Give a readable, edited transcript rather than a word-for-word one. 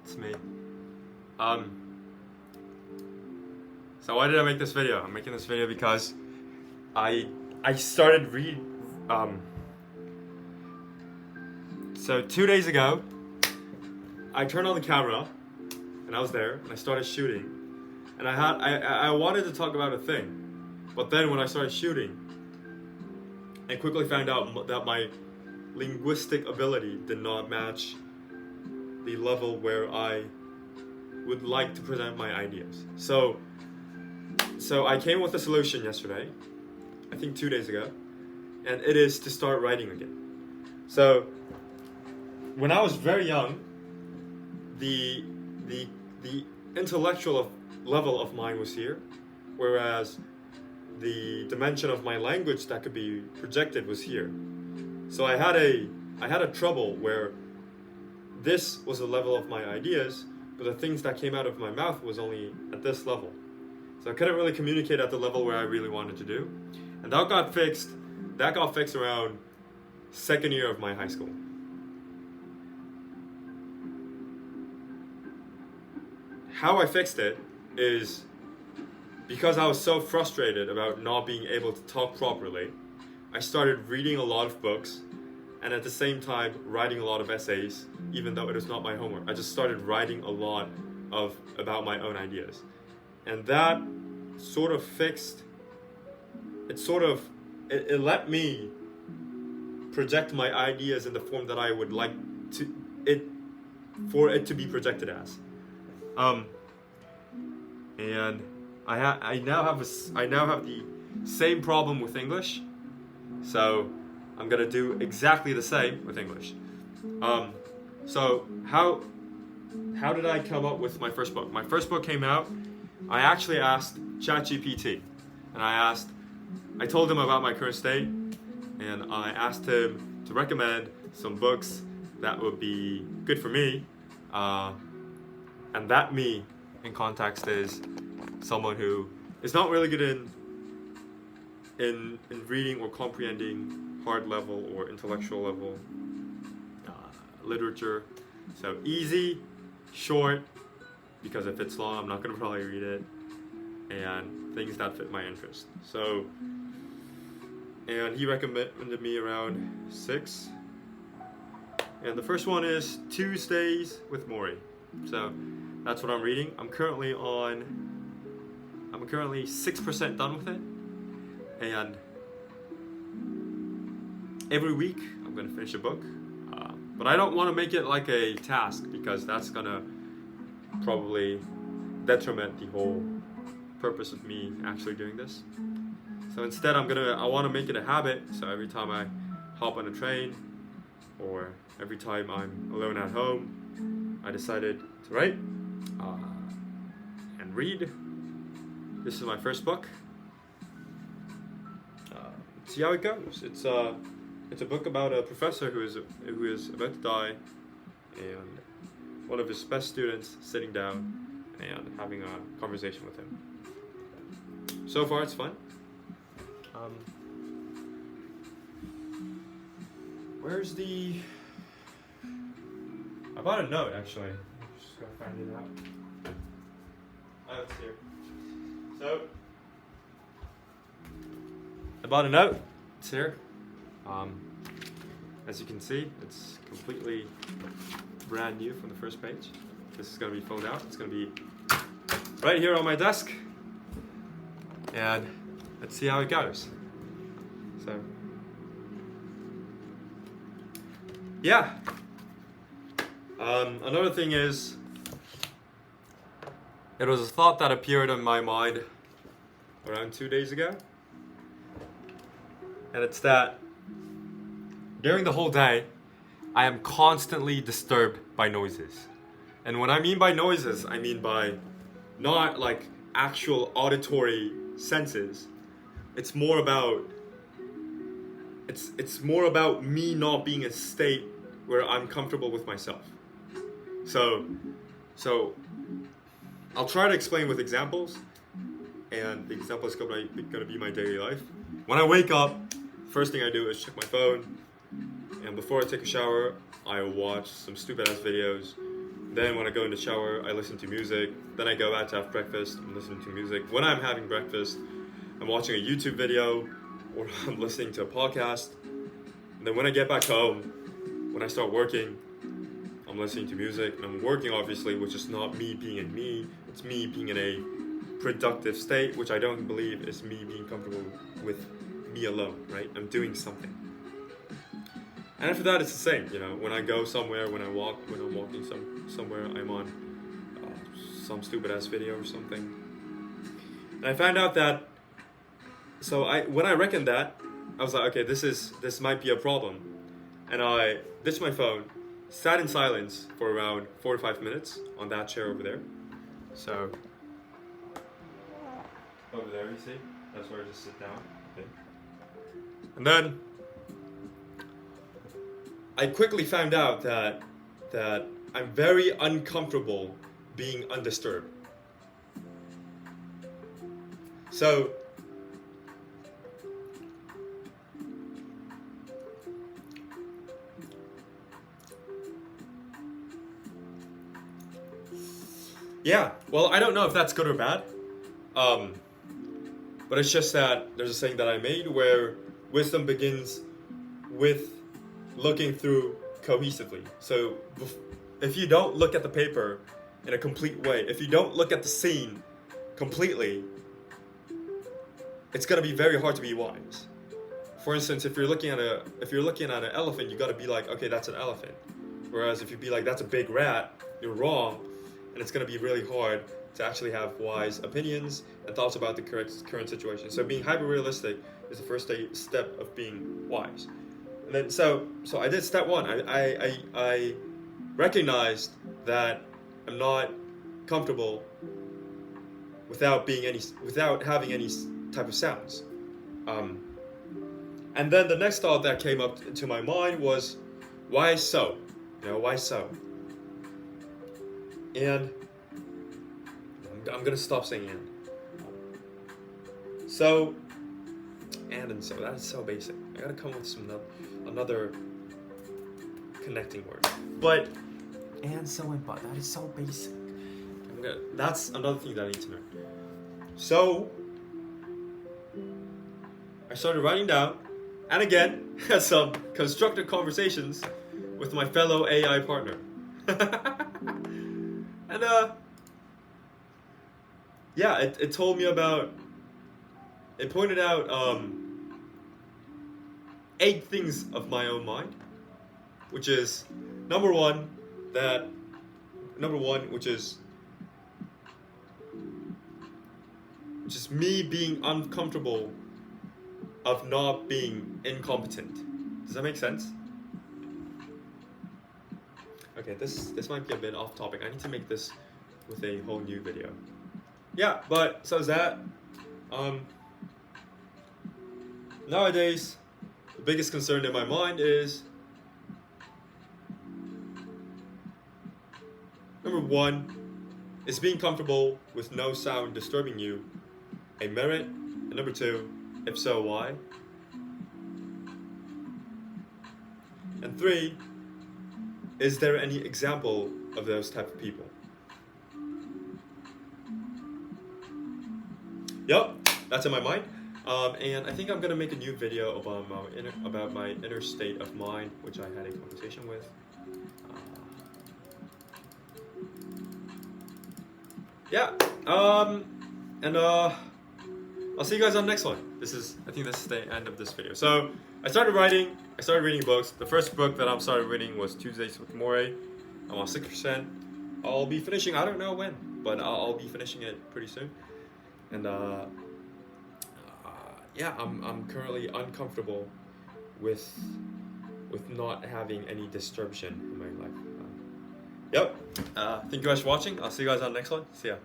It's me. So why did I make this video? I'm making this video because I started so 2 days ago, I turned on the camera, and I was there, and I started shooting, and I wanted to talk about a thing, but then when I started shooting, I quickly found out that my linguistic ability did not match the level where I would like to present my ideas. So I came with a solution yesterday, I think 2 days ago, and it is to start writing again. So when I was very young, the intellectual level of mine was here, whereas the dimension of my language that could be projected was here. So I had a trouble where this was the level of my ideas, but the things that came out of my mouth was only at this level. So I couldn't really communicate at the level where I really wanted to do. And that got fixed around second year of my high school. How I fixed it is because I was so frustrated about not being able to talk properly, I started reading a lot of books, and at the same time writing a lot of essays, even though it was not my homework. I just started writing a lot about my own ideas. And that sort of fixed, it let me project my ideas in the form that I would like for it to be projected as. And I now have the same problem with English, so I'm gonna do exactly the same with English. So how did I come up with my first book? My first book came out. I actually asked ChatGPT, and I told him about my current state, and I asked him to recommend some books that would be good for me, and that me in context is someone who is not really good in reading or comprehending hard level or intellectual level literature. So easy, short, because if it's long, I'm not going to probably read it, and things that fit my interest. So, and he recommended me around 6. And the first one is Tuesdays with Morrie. So that's what I'm reading. I'm currently 6% done with it, and every week I'm gonna finish a book. But I don't want to make it like a task, because that's gonna probably detriment the whole purpose of me actually doing this. So instead I want to make it a habit. So every time I hop on a train, or every time I'm alone at home, I decided to write and read. This is my first book. See how it goes. It's a book about a professor who is about to die, and one of his best students sitting down and having a conversation with him. So far, it's fun. Where's the? I bought a note actually. I'm just gonna find it out. Oh, it's here. So I bought a note. It's here. As you can see, it's completely brand new from the first page. This is going to be filled out. It's going to be right here on my desk. And let's see how it goes. So, yeah. Another thing is, it was a thought that appeared in my mind around 2 days ago. And it's that during the whole day, I am constantly disturbed by noises. And what I mean by noises, I mean by not like actual auditory senses. It's more about me not being in a state where I'm comfortable with myself. So I'll try to explain with examples, and the example is going to be my daily life. When I wake up, first thing I do is check my phone, and before I take a shower, I watch some stupid ass videos Then when I go in the shower, I listen to music. Then I go out to have breakfast, I'm listening to music. When I'm having breakfast, I'm watching a YouTube video or I'm listening to a podcast. And then when I get back home, when I start working, I'm listening to music. And I'm working, obviously, which is not me being in me. It's me being in a productive state, which I don't believe is me being comfortable with me alone, right? I'm doing something. And after that, it's the same, you know. When I go somewhere, when I'm walking somewhere, I'm on some stupid ass video or something. And I found out that, when I reckoned that, I was like, okay, this might be a problem. And I ditched my phone, sat in silence for around 4 to 5 minutes on that chair over there. So, over there, you see? That's where I just sit down. Okay. And then I quickly found out that I'm very uncomfortable being undisturbed. So yeah, well, I don't know if that's good or bad. But it's just that there's a saying that I made where wisdom begins with looking through cohesively. So if you don't look at the paper in a complete way, if you don't look at the scene completely, it's gonna be very hard to be wise. For instance, if you're looking at an elephant, you gotta be like, okay, that's an elephant. Whereas if you be like, that's a big rat, you're wrong, and it's gonna be really hard to actually have wise opinions and thoughts about the current situation. So being hyper-realistic is the first step of being wise. And then so I did step one. I recognized that I'm not comfortable without having any type of sounds. And then the next thought that came up into my mind was, why so? You know, why so? And I'm gonna stop saying and. So, and so, that is so basic. I gotta come with another connecting word. But, and so and but, that is so basic. That's another thing that I need to know. So, I started writing down, and again, had some constructive conversations with my fellow AI partner. And yeah, it told me about, it pointed out 8 things of my own mind, which is number one, which is me being uncomfortable of not being incompetent. Does that make sense? Okay, this might be a bit off topic. I need to make this with a whole new video. Yeah, but so is that. Nowadays, the biggest concern in my mind is, number one, is being comfortable with no sound disturbing you a merit? And number two, if so, why? And 3, is there any example of those type of people? Yep, that's in my mind. And I think I'm gonna make a new video about my inner state of mind, which I had a conversation with. Yeah. And I'll see you guys on the next one. I think this is the end of this video. So I started reading books. The first book that I started reading was Tuesdays with Morrie. I'm on 6%. I'll be finishing, I don't know when, but I'll be finishing it pretty soon. And yeah, I'm currently uncomfortable with not having any disruption in my life. Yep. Thank you guys for watching. I'll see you guys on the next one. See ya.